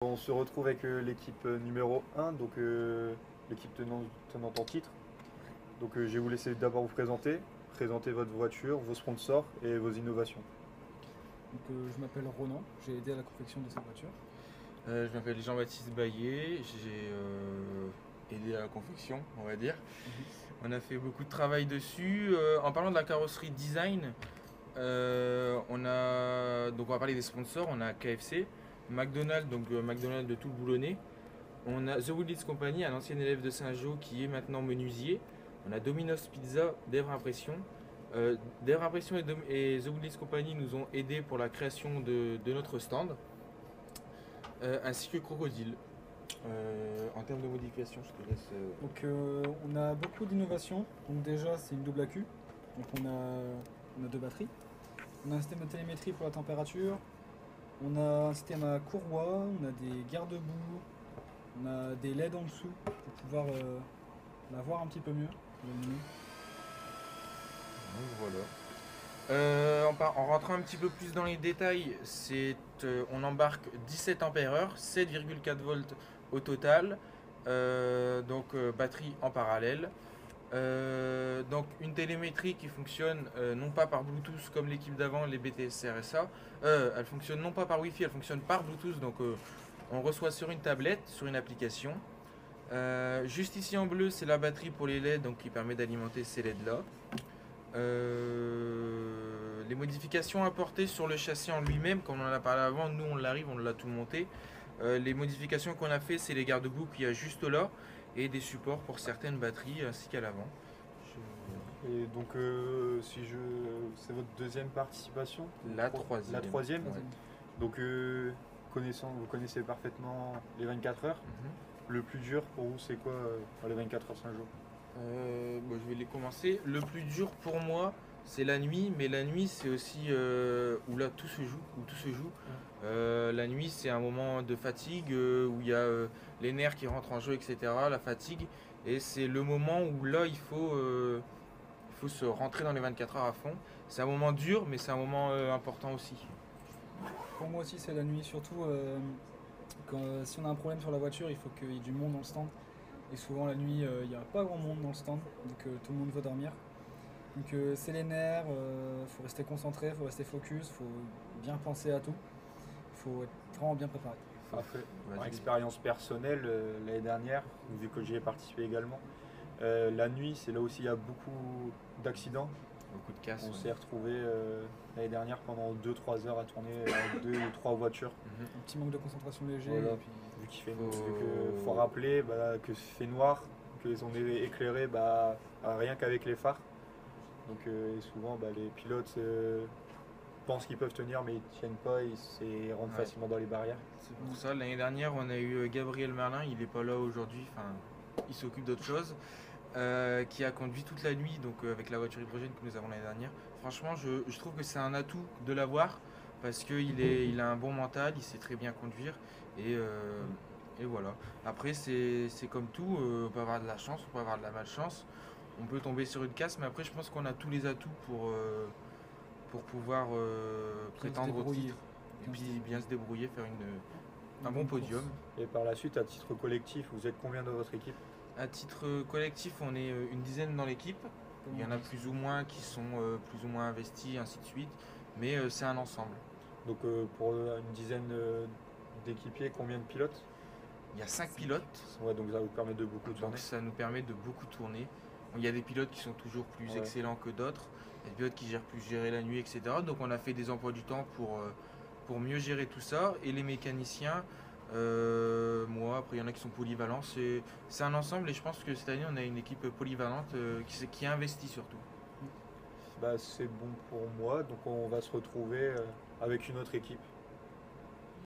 On se retrouve avec l'équipe numéro 1, donc l'équipe tenante en titre. Donc je vais vous laisser d'abord vous présenter votre voiture, vos sponsors et vos innovations. Je m'appelle Ronan, j'ai aidé à la confection de cette voiture. Je m'appelle Jean-Baptiste Baillet, j'ai aidé à la confection, on va dire. On a fait beaucoup de travail dessus. En parlant de la carrosserie design, donc on va parler des sponsors. On a KFC, McDonald's, donc McDonald's de tout le Boulonnais. On a The Woodleeds Company, un ancien élève de Saint-Jean qui est maintenant menuisier. On a Domino's Pizza, Devre Impression. Devre Impression et The Woodleeds Company nous ont aidés pour la création de notre stand. Ainsi que Crocodile. En termes de modification, je te laisse. On a beaucoup d'innovations. Donc déjà c'est une double accu. Donc on a deux batteries. On a un système de télémétrie pour la température. On a un système à courroie, on a des garde-boue, on a des LED en dessous pour pouvoir la voir un petit peu mieux. Donc voilà. En rentrant un petit peu plus dans les détails, on embarque 17 ampères-heure, 7,4 volts au total, batterie en parallèle. Donc une télémétrie qui fonctionne non pas par Bluetooth comme l'équipe d'avant, les BTS RSA. Elle fonctionne non pas par Wi-Fi, elle fonctionne par Bluetooth. Donc on reçoit sur une tablette, sur une application. Juste ici en bleu, c'est la batterie pour les LED, donc qui permet d'alimenter ces LED là. Les modifications apportées sur le châssis en lui-même, comme on en a parlé avant, nous on l'a tout monté. Les modifications qu'on a fait, c'est les garde-boue qu'il y a juste là et des supports pour certaines batteries ainsi qu'à l'avant. Et donc c'est votre deuxième participation? La troisième. La troisième. Ouais. Donc vous connaissez parfaitement les 24 heures. Le plus dur pour vous, c'est quoi les 24 heures Saint-Jean? Je vais les commencer. Le plus dur pour moi, c'est la nuit, mais la nuit, c'est aussi où là tout se joue. La nuit, c'est un moment de fatigue où il y a les nerfs qui rentrent en jeu, etc. La fatigue, et c'est le moment où là, il faut se rentrer dans les 24 heures à fond. C'est un moment dur, mais c'est un moment important aussi. Pour moi aussi c'est la nuit, surtout si on a un problème sur la voiture, il faut qu'il y ait du monde dans le stand. Et souvent la nuit, il n'y a pas grand monde dans le stand, donc tout le monde veut dormir. Donc c'est les nerfs, faut rester concentré, faut rester focus, faut bien penser à tout. Il faut être vraiment bien préparé. Après, par expérience personnelle, l'année dernière, vu que j'y ai participé également, la nuit, c'est là aussi il y a beaucoup d'accidents. Beaucoup de casse. On s'est retrouvé l'année dernière pendant 2-3 heures à tourner avec 2 ou 3 voitures. Un petit manque de concentration léger. Voilà. Et puis... Vu qu'il faut rappeler que c'est noir, qu'ils ont éclairé rien qu'avec les phares. Donc et souvent les pilotes pensent qu'ils peuvent tenir mais ils tiennent pas, ils rentrent facilement dans les barrières. C'est pour ça, l'année dernière, on a eu Gabriel Merlin, il n'est pas là aujourd'hui, il s'occupe d'autre chose, qui a conduit toute la nuit donc, avec la voiture hydrogène que nous avons l'année dernière. Franchement, je trouve que c'est un atout de l'avoir parce qu'il a un bon mental, il sait très bien conduire et voilà. Après, c'est comme tout, on peut avoir de la chance, on peut avoir de la malchance, on peut tomber sur une casse, mais après, je pense qu'on a tous les atouts pour pouvoir prétendre au titre et puis bien se débrouiller, faire un bon podium. Et par la suite, à titre collectif, vous êtes combien dans votre équipe? À titre collectif, on est une dizaine dans l'équipe. Il y en a plus ou moins qui sont plus ou moins investis, ainsi de suite. Mais c'est un ensemble. Donc pour une dizaine d'équipiers, combien de pilotes? Il y a 5 pilotes. Ouais, donc ça vous permet de beaucoup tourner. Donc ça nous permet de beaucoup tourner. Il y a des pilotes qui sont toujours plus excellents que d'autres. Il y a des pilotes qui gèrent plus gérer la nuit, etc. Donc on a fait des emplois du temps pour mieux gérer tout ça. Et les mécaniciens, moi, après il y en a qui sont polyvalents. C'est un ensemble et je pense que cette année on a une équipe polyvalente qui investit surtout. C'est bon pour moi, donc on va se retrouver avec une autre équipe.